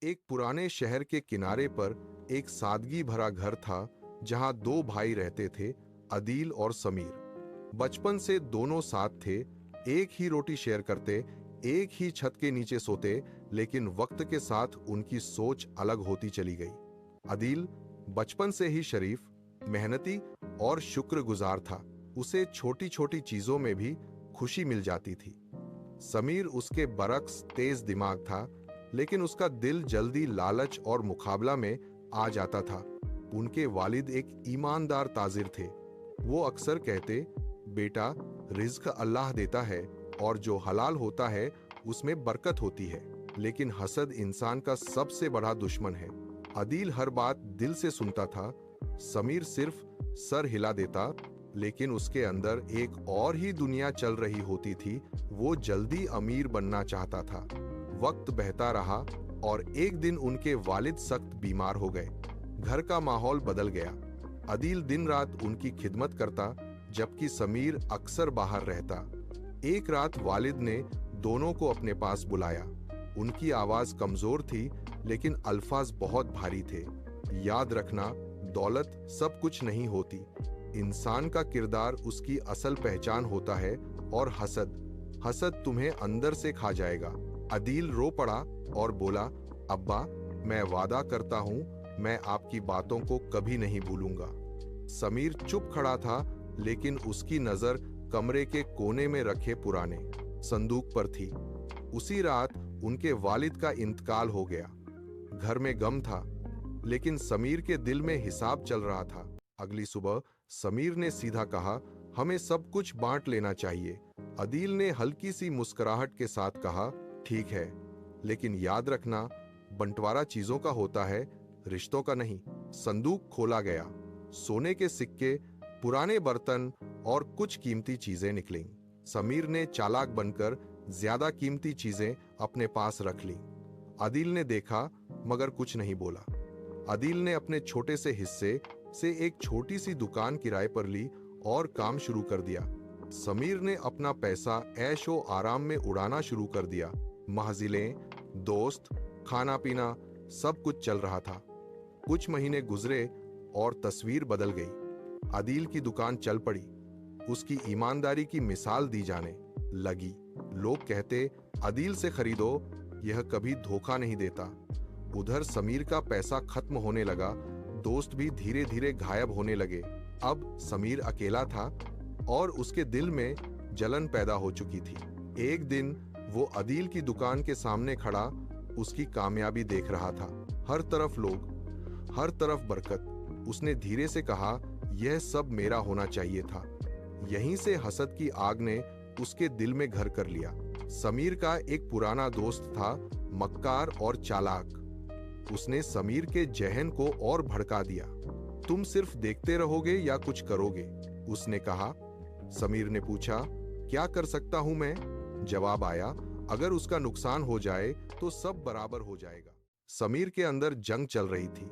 एक पुराने शहर के किनारे पर एक सादगी भरा घर था जहां दो भाई रहते थे, अदील और समीर। बचपन से दोनों साथ थे, एक ही रोटी शेयर करते, एक ही छत के नीचे सोते, लेकिन वक्त के साथ उनकी सोच अलग होती चली गई। अदील बचपन से ही शरीफ, मेहनती और शुक्रगुजार था। उसे छोटी छोटी चीजों में भी खुशी मिल जाती थी। समीर उसके बरक्स तेज दिमाग था, लेकिन उसका दिल जल्दी लालच और मुकाबला में आ जाता था। उनके वालिद एक ईमानदार ताजिर थे। वो अक्सर कहते, बेटा, रिज्क अल्लाह देता है और जो हलाल होता है उसमें बरकत होती है, लेकिन हसद इंसान का सबसे बड़ा दुश्मन है। अदील हर बात दिल से सुनता था, समीर सिर्फ सर हिला देता, लेकिन उसके अंदर एक और ही दुनिया चल रही होती थी। वो जल्दी अमीर बनना चाहता था। वक्त बहता रहा और एक दिन उनके वालिद सख्त बीमार हो गए। घर का माहौल बदल गया। अदील दिन रात उनकी खिदमत करता, जबकि समीर अक्सर बाहर रहता। एक रात वालिद ने दोनों को अपने पास बुलाया। उनकी आवाज कमजोर थी, लेकिन अल्फाज बहुत भारी थे। याद रखना, दौलत सब कुछ नहीं होती। इंसान का किरदार उसकी असल पहचान होता है, और हसद तुम्हें अंदर से खा जाएगा। अदील रो पड़ा और बोला, अब्बा, मैं वादा करता हूं, मैं आपकी बातों को कभी नहीं भूलूंगा। समीर चुप खड़ा था, लेकिन उसकी नजर कमरे के कोने में रखे पुराने संदूक पर थी। उसी रात उनके वालिद का इंतकाल हो गया। घर में गम था, लेकिन समीर के दिल में हिसाब चल रहा था। अगली सुबह समीर ने सीधा कहा, हमें सब कुछ बांट लेना चाहिए। अदील ने हल्की सी मुस्कुराहट के साथ कहा, ठीक है, लेकिन याद रखना, बंटवारा चीजों का होता है, रिश्तों का नहीं। संदूक खोला गया। सोने के सिक्के, पुराने बर्तन और कुछ कीमती चीजें निकलीं। समीर ने चालाक बनकर ज्यादा कीमती चीजें अपने पास रख लीं। अदील ने देखा, मगर कुछ नहीं बोला। अदील ने अपने छोटे से हिस्से से एक छोटी सी दुकान किराए पर ली और काम शुरू कर दिया। समीर ने अपना पैसा ऐशो आराम में उड़ाना शुरू कर दिया। महजिलें, दोस्त, खाना पीना, सब कुछ चल रहा था। कुछ महीने गुजरे और तस्वीर बदल गई। अदील की दुकान चल पड़ी। उसकी ईमानदारी की मिसाल दी जाने लगी। लोग कहते, अदील से खरीदो, यह कभी धोखा नहीं देता। उधर समीर का पैसा खत्म होने लगा। दोस्त भी धीरे धीरे गायब होने लगे। अब समीर अकेला था और उसके दिल में जलन पैदा हो चुकी थी। एक दिन वो अदील की दुकान के सामने खड़ा उसकी कामयाबी देख रहा था। हर तरफ लोग, हर तरफ बरकत। उसने धीरे से कहा, यह सब मेरा होना चाहिए था। यहीं से हसद की आग ने उसके दिल में घर कर लिया। समीर का एक पुराना दोस्त था, मक्कार और चालाक। उसने समीर के जहन को और भड़का दिया। तुम सिर्फ देखते रहोगे या कुछ करोगे? उसने कहा। समीर ने पूछा, क्या कर सकता हूं मैं? जवाब आया, अगर उसका नुकसान हो जाए तो सब बराबर हो जाएगा। समीर के अंदर जंग चल रही थी,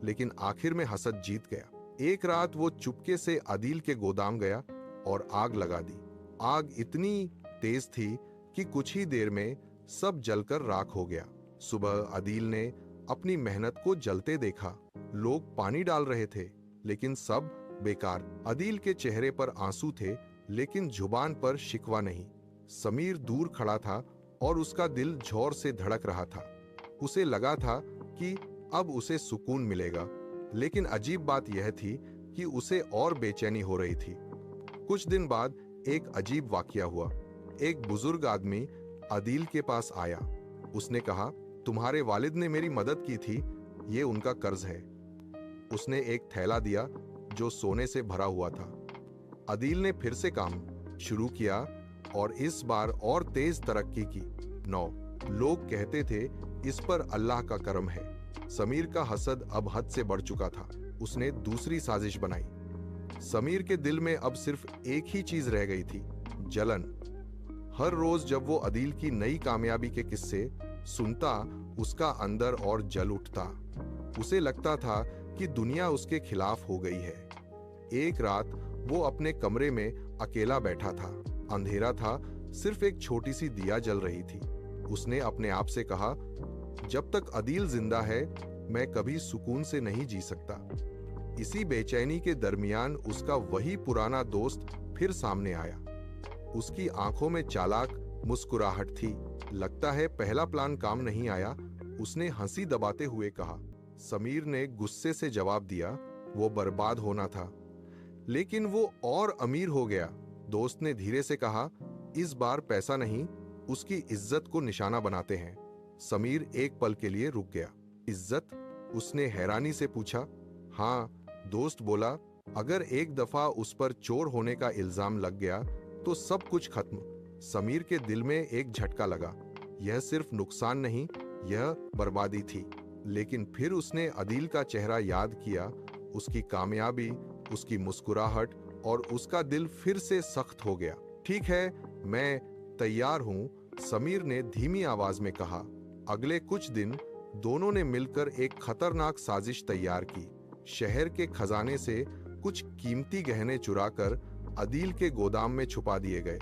लेकिन आखिर में हसद जीत गया। एक रात वो चुपके से अदील के गोदाम गया और आग लगा दी। आग इतनी तेज थी कि कुछ ही देर में सब जलकर राख हो गया। सुबह अदील ने अपनी मेहनत को जलते देखा। लोग पानी डाल रहे थे, लेकिन सब बेकार। अदील के चेहरे पर आंसू थे, लेकिन जुबान पर शिकवा नहीं। समीर दूर खड़ा था और उसका दिल जोर से धड़क रहा था। उसे लगा था कि अब उसे सुकून मिलेगा, लेकिन अजीब बात यह थी कि उसे और बेचैनी हो रही थी। कुछ दिन बाद एक अजीब वाकया हुआ। एक बुजुर्ग आदमी अदील के पास आया। उसने कहा, तुम्हारे वालिद ने मेरी मदद की थी, ये उनका कर्ज है। उसने एक थैला दिया जो सोने से भरा हुआ था। अदील ने फिर से काम शुरू किया और इस बार और तेज तरक्की की। 9 लोग कहते थे, इस पर अल्लाह का करम है। समीर का हसद अब हद से बढ़ चुका था। उसने दूसरी साजिश बनाई। समीर के दिल में अब सिर्फ एक ही चीज रह गई थी, जलन। हर रोज जब वो अदील की नई कामयाबी के किस्से सुनता, उसका अंदर और जल उठता। उसे लगता था कि दुनिया उसके खिलाफ हो गई है। एक रात वो अपने कमरे में अकेला बैठा था। अंधेरा था, सिर्फ एक छोटी सी दिया जल रही थी। उसने अपने आप से कहा, जब तक अदील जिंदा है मैं कभी सुकून से नहीं जी सकता। इसी बेचैनी के दरमियान उसका वही पुराना दोस्त फिर सामने आया। उसकी आंखों में चालाक मुस्कुराहट थी। लगता है पहला प्लान काम नहीं आया, उसने हंसी दबाते हुए कहा। समीर ने गुस्से से जवाब दिया, वो बर्बाद होना था, लेकिन वो और अमीर हो गया। दोस्त ने धीरे से कहा, इस बार पैसा नहीं, उसकी इज्जत को निशाना बनाते हैं। समीर एक पल के लिए रुक गया। इज्जत? उसने हैरानी से पूछा। हाँ, दोस्त बोला, अगर एक दफा उस पर चोर होने का इल्जाम लग गया तो सब कुछ खत्म। समीर के दिल में एक झटका लगा। यह सिर्फ नुकसान नहीं, यह बर्बादी थी। लेकिन फिर उसने अदील का चेहरा याद किया, उसकी कामयाबी, उसकी मुस्कुराहट, और उसका दिल फिर से सख्त हो गया। ठीक है, मैं तैयार हूं, समीर ने धीमी आवाज में कहा। अगले कुछ दिन दोनों ने मिलकर एक खतरनाक साजिश तैयार की। शहर के खजाने से कुछ कीमती गहने चुराकर अदील के गोदाम में छुपा दिए गए।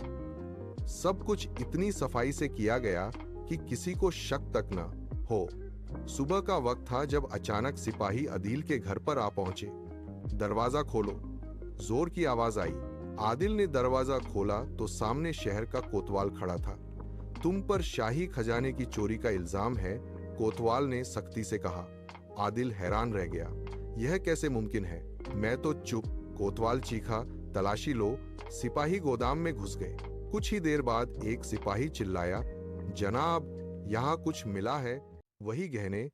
सब कुछ इतनी सफाई से किया गया कि किसी को शक तक न हो। सुबह का वक्त था जब अचानक सिपाही अदील के घर पर आ पहुंचे। दरवाजा खोलो, जोर की आवाज आई। आदिल ने दरवाजा खोला तो सामने शहर का कोतवाल खड़ा था। तुम पर शाही खजाने की चोरी का इल्जाम है, कोतवाल ने सख्ती से कहा। आदिल हैरान रह गया, यह कैसे मुमकिन है? मैं तो चुप, कोतवाल चीखा। तलाशी लो। सिपाही गोदाम में घुस गए। कुछ ही देर बाद एक सिपाही चिल्लाया, जनाब, यहाँ कुछ मिला है। वही गहने,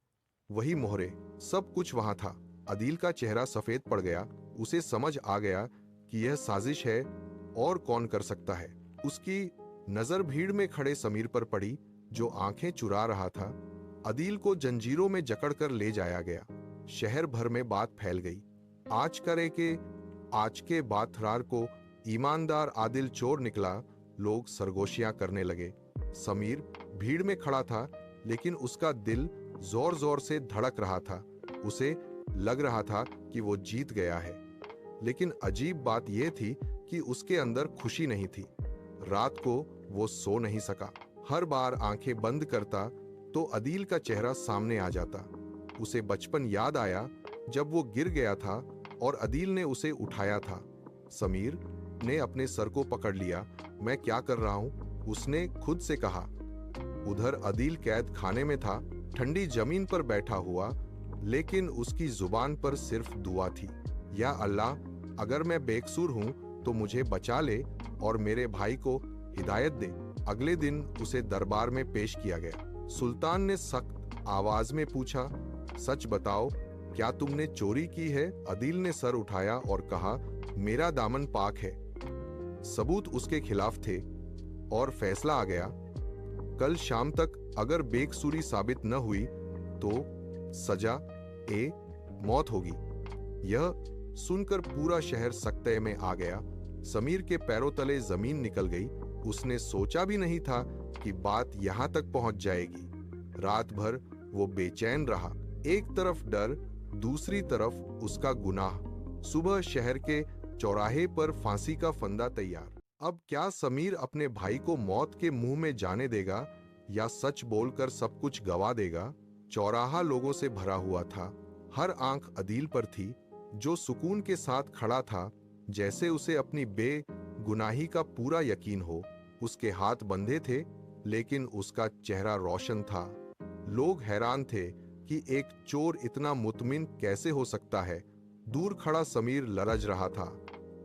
वही मोहरे, सब कुछ वहां था। अदील का चेहरा सफेद पड़ गया। उसे समझ आ गया कि यह साजिश है, और कौन कर सकता है। उसकी नजर भीड़ में खड़े समीर पर पड़ी, जो आंखें चुरा रहा था। अदील को जंजीरों में जकड़कर ले जाया गया। शहर भर में बात फैल गई। आज के बाथरार को ईमानदार आदिल चोर निकला। लोग सरगोशियां करने लगे। समीर भीड़ में खड़ा था, लेकिन उसका दिल जोर जोर से धड़क रहा था। उसे लग रहा था कि वो जीत गया है। लेकिन अजीब बात यह थी कि उसके अंदर खुशी नहीं थी। रात को वो सो नहीं सका। हर बार आंखें बंद करता तो अदील का चेहरा सामने आ जाता। उसे बचपन याद आया, जब वो गिर गया था और अदील ने उसे उठाया था। समीर ने अपने सर को पकड़ लिया। मैं क्या कर रहा हूं? उसने खुद से कहा। उधर अदील कैद खाने में था, ठंडी जमीन पर बैठा हुआ, लेकिन उसकी जुबान पर सिर्फ दुआ थी। या अल्लाह, अगर मैं बेकसूर हूं तो मुझे बचा ले और मेरे भाई को हिदायत दे। अगले दिन उसे दरबार में पेश किया गया। सुल्तान ने सख्त आवाज में पूछा, सच बताओ, क्या तुमने चोरी की है? अदील ने सर उठाया और कहा, मेरा दामन पाक है। सबूत उसके खिलाफ थे और फैसला आ गया। कल शाम तक अगर बेकसूरी साबित न हुई तो सजा मौत होगी। यह सुनकर पूरा शहर सकते में आ गया। समीर के पैरों तले जमीन निकल गई। उसने सोचा भी नहीं था कि बात यहां तक पहुंच जाएगी। रात भर वो बेचैन रहा। एक तरफ डर, दूसरी तरफ उसका गुनाह। सुबह शहर के चौराहे पर फांसी का फंदा तैयार। अब क्या समीर अपने भाई को मौत के मुंह में जाने देगा या सच बोलकर सब कुछ गवा देगा? चौराहा लोगों से भरा हुआ था। हर आंख अदील पर थी, जो सुकून के साथ खड़ा था, जैसे उसे अपनी बेगुनाही का पूरा यकीन हो। उसके हाथ बंधे थे, लेकिन उसका चेहरा रोशन था। लोग हैरान थे कि एक चोर इतना मुतमिन कैसे हो सकता है। दूर खड़ा समीर लरज रहा था।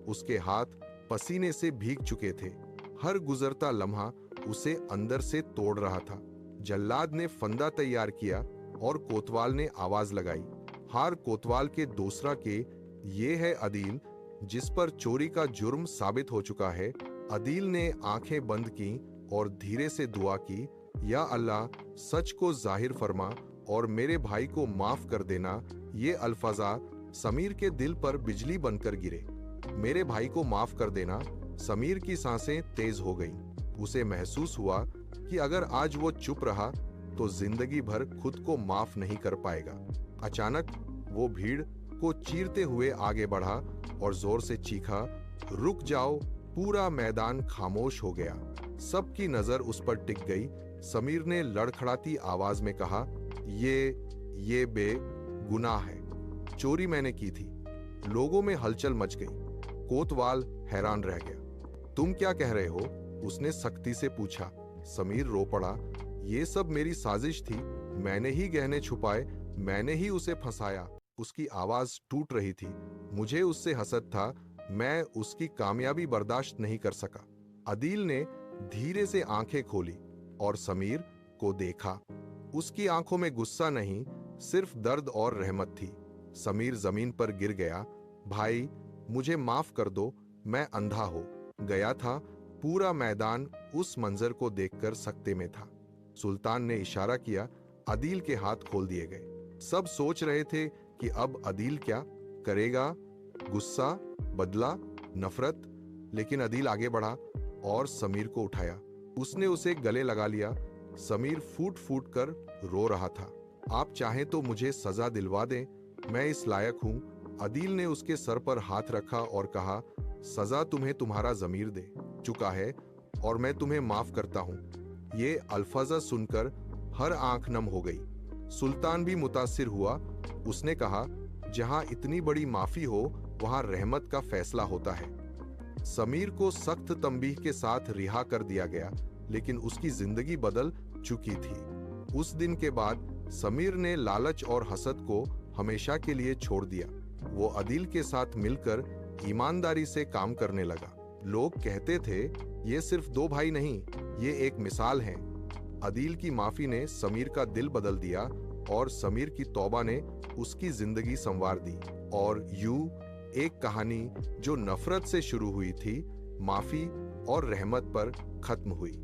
उसके हाथ पसीने से भीग चुके थे। हर गुजरता लम्हा उसे अंदर से तोड़ रहा था। जल्लाद ने फंदा तैयार किया और कोतवाल ने आवाज लगाई। हार कोतवाल के दूसरा के ये है अदील, जिस पर चोरी का जुर्म साबित हो चुका है। अदील ने आंखें बंद की और धीरे से दुआ की, या अल्लाह, सच को जाहिर फरमा और मेरे भाई को माफ कर देना। ये अल्फाजा समीर के दिल पर बिजली बनकर गिरे। मेरे भाई को माफ कर देना। समीर की सांसें तेज हो गईं। उसे महसूस हुआ कि अगर आज वो चुप रहा तो जिंदगी भर खुद को माफ नहीं कर पाएगा। अचानक वो भीड़ को चीरते हुए आगे बढ़ा और जोर से चीखा, रुक जाओ। पूरा मैदान खामोश हो गया। सबकी नजर उस पर टिक गई। समीर ने लड़खड़ाती आवाज में कहा, ये बेगुनाह है। चोरी मैंने की थी। लोगों में हलचल मच गई। कोतवाल हैरान रह गया। तुम क्या कह रहे हो? उसने सख्ती से पूछा। समीर रो पड़ा। ये सब मेरी साजिश थी। मैंने ही गहने छुपाए, मैंने ही उसे फंसाया। उसकी आवाज टूट रही थी। मुझे उससे हसद था। मैं उसकी कामयाबी बर्दाश्त नहीं कर सका। अदील ने धीरे से आंखें खोली और समीर को देखा। उसकी आंखों में गुस्सा नहीं, सिर्फ दर्द और रहमत थी। समीर जमीन पर गिर गया। भाई, मुझे माफ कर दो, मैं अंधा हो गया था। पूरा मैदान उस मंजर को देखकर सकते में था। सुल्तान ने इशारा किया। अदील के हाथ खोल दिए गए। सब सोच रहे थे कि अब अदील क्या करेगा, गुस्सा, बदला, नफरत। लेकिन अदील आगे बढ़ा और समीर को उठाया। उसने उसे गले लगा लिया। समीर फूट फूट कर रो रहा था। आप चाहें तो मुझे सजा दिलवा दें, मैं इस लायक हूं। अदील ने उसके सर पर हाथ रखा और कहा, सजा तुम्हें तुम्हारा जमीर दे चुका है और मैं तुम्हें माफ करता हूं। ये अल्फाजा सुनकर हर आंख नम हो गई। सुल्तान भी मुतासिर हुआ। उसने कहा, जहां इतनी बड़ी माफी हो वहां रहमत का फैसला होता है। समीर को सख्त तंबीह के साथ रिहा कर दिया गया, लेकिन उसकी जिंदगी बदल चुकी थी। उस दिन के बाद समीर ने लालच और हसद को हमेशा के लिए छोड़ दिया। वो अदील के साथ मिलकर ईमानदारी से काम करने लगा। लोग कहते थे, ये सिर्फ दो भाई नहीं, ये एक मिसाल है। अदील की माफी ने समीर का दिल बदल दिया और समीर की तौबा ने उसकी जिंदगी संवार दी। और यूं एक कहानी जो नफरत से शुरू हुई थी, माफी और रहमत पर खत्म हुई।